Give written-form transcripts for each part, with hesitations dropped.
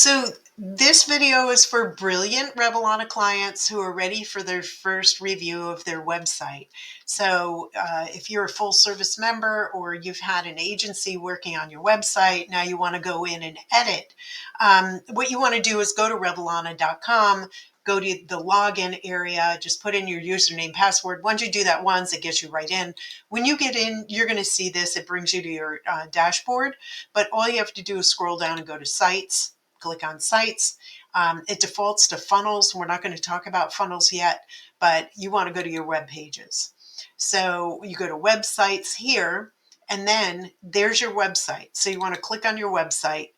So this video is for brilliant Revelana clients who are ready for their first review of their website. So if you're a full service member or you've had an agency working on your website, now you want to go in and edit. What you want to do is go to Revelana.com, go to the login area, just put in your username, password. Once you do that once, it gets you right in. When you get in, you're going to see this. It brings you to your dashboard, but all you have to do is scroll down and go to Sites. Click on Sites. It defaults to funnels. We're not going to talk about funnels yet, but you want to go to your web pages. So you go to Websites here, and then there's your website. So you want to click on your website,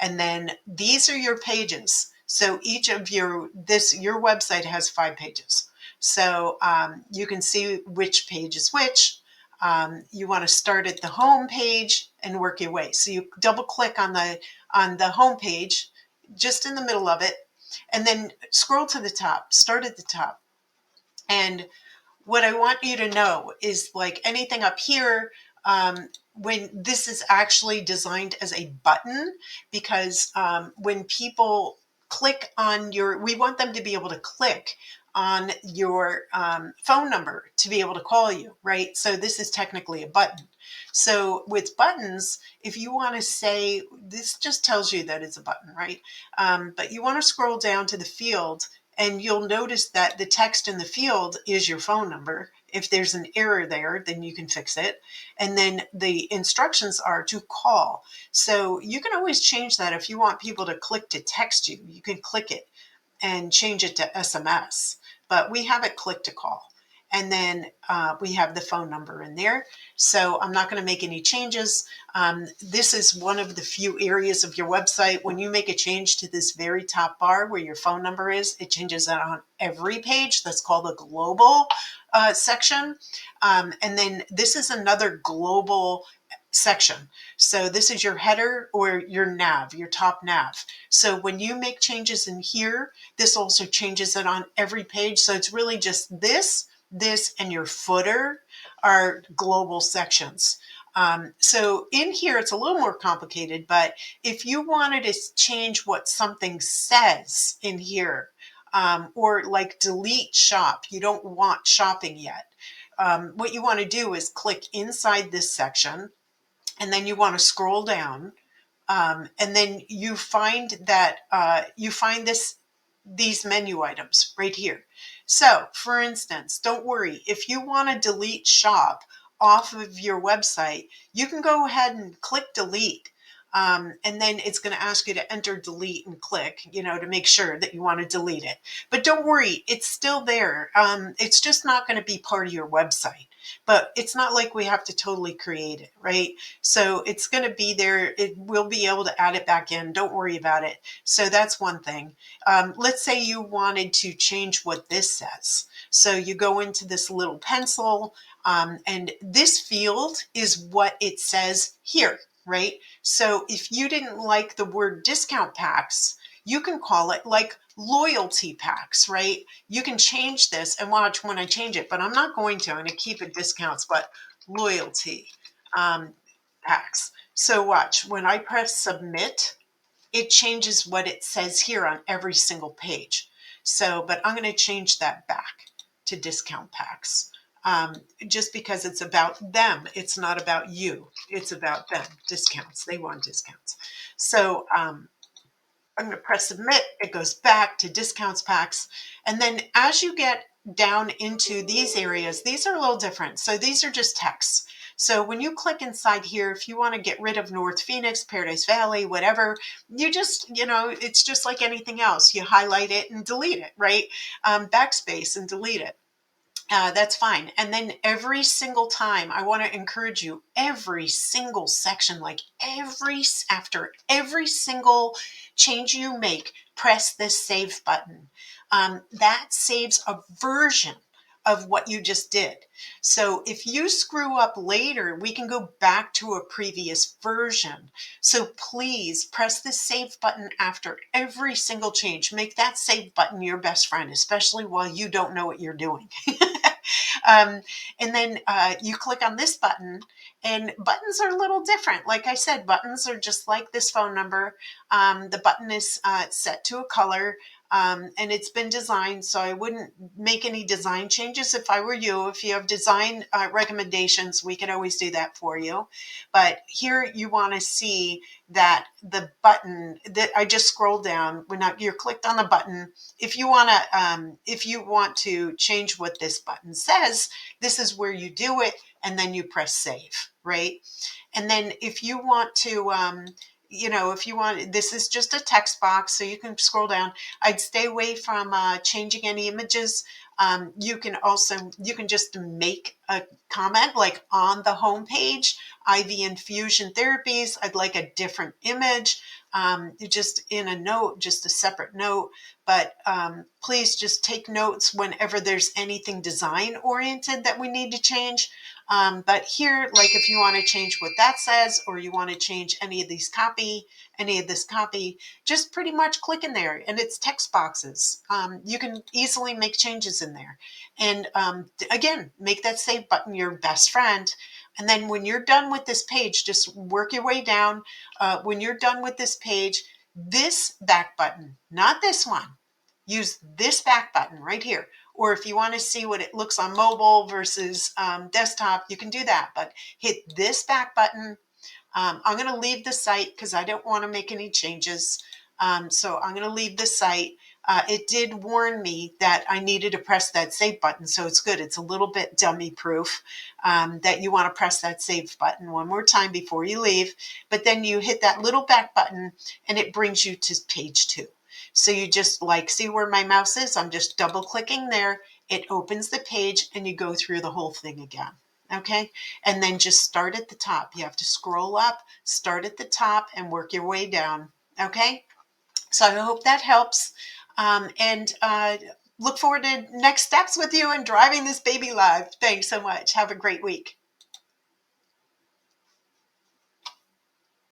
and then these are your pages. So each of your website has 5 pages. So you can see which page is which. You want to start at the home page and work your way. So you double click on the home page, just in the middle of it, and then scroll to the top, start at the top. And what I want you to know is, like anything up here, when this is actually designed as a button, because when people click on we want them to be able to click on your phone number to be able to call you, right? So this is technically a button. So with buttons, if you want to say, this just tells you that it's a button, right? But you want to scroll down to the field, and you'll notice that the text in the field is your phone number. If there's an error there, then you can fix it. And then the instructions are to call. So you can always change that. If you want people to click to text you, you can click it and change it to SMS. But we have it click to call. And then we have the phone number in there. So I'm not going to make any changes. This is one of the few areas of your website. When you make a change to this very top bar where your phone number is, it changes that on every page. That's called a global section. And then this is another global section. So this is your header or your nav, your top nav. So when you make changes in here, this also changes it on every page. So it's really just this, and your footer are global sections. So in here, it's a little more complicated, but if you wanted to change what something says in here, or like delete shop, you don't want shopping yet. What you want to do is click inside this section, and then you want to scroll down, and then you find that these menu items right here. So for instance, don't worry, if you want to delete shop off of your website, you can go ahead and click delete. And then it's going to ask you to enter delete and click, to make sure that you want to delete it. But don't worry, it's still there. It's just not going to be part of your website. But it's not like we have to totally create it, right? So it's going to be there. We'll be able to add it back in. Don't worry about it. So that's one thing. Let's say you wanted to change what this says. So you go into this little pencil, and this field is what it says here, right? So if you didn't like the word discount packs, you can call it like loyalty packs, right? You can change this, and watch when I change it, but I'm not going to. I'm going to keep it discounts, but loyalty packs. So watch, when I press submit, it changes what it says here on every single page. So, but I'm going to change that back to discount packs. Just because it's about them. It's not about you. It's about them. Discounts. They want discounts. So I'm going to press submit. It goes back to discounts packs. And then as you get down into these areas, these are a little different. So these are just text. So when you click inside here, if you want to get rid of North Phoenix, Paradise Valley, whatever, you just, it's just like anything else. You highlight it and delete it, right? Backspace and delete it. That's fine. And then every single time, I want to encourage you, every single section, after every single change you make, press this save button. That saves a version of what you just did. So if you screw up later, we can go back to a previous version. So please press the save button after every single change. Make that save button your best friend, especially while you don't know what you're doing. And then you click on this button, and buttons are a little different. Like I said, buttons are just like this phone number. The button is set to a color. And it's been designed, so I wouldn't make any design changes if I were you. If you have design recommendations, we can always do that for you. But here you want to see that the button that I just scrolled down, when you're clicked on the button, if you want to change what this button says, this is where you do it, and then you press save, right? And then if you want to, if you want, this is just a text box, so you can scroll down. I'd stay away from changing any images. You can just make a comment like on the home page, IV infusion therapies. I'd like a different image. Just in a note, just a separate note. But please just take notes whenever there's anything design oriented that we need to change. But here, like if you want to change what that says, or you want to change any of this copy, just pretty much click in there, and it's text boxes. You can easily make changes in there. And again, make that save button your best friend. And then when you're done with this page, just work your way down. When you're done with this page, this back button, not this one, use this back button right here. Or if you want to see what it looks on mobile versus desktop, you can do that. But hit this back button. I'm going to leave the site because I don't want to make any changes. So I'm going to leave the site. It did warn me that I needed to press that save button, so it's good. It's a little bit dummy proof that you want to press that save button one more time before you leave. But then you hit that little back button, and it brings you to page 2. So you just see where my mouse is? I'm just double clicking there. It opens the page, and you go through the whole thing again. Okay, and then just start at the top. You have to scroll up, start at the top, and work your way down. Okay, so I hope that helps. And look forward to next steps with you and driving this baby live. Thanks so much. Have a great week.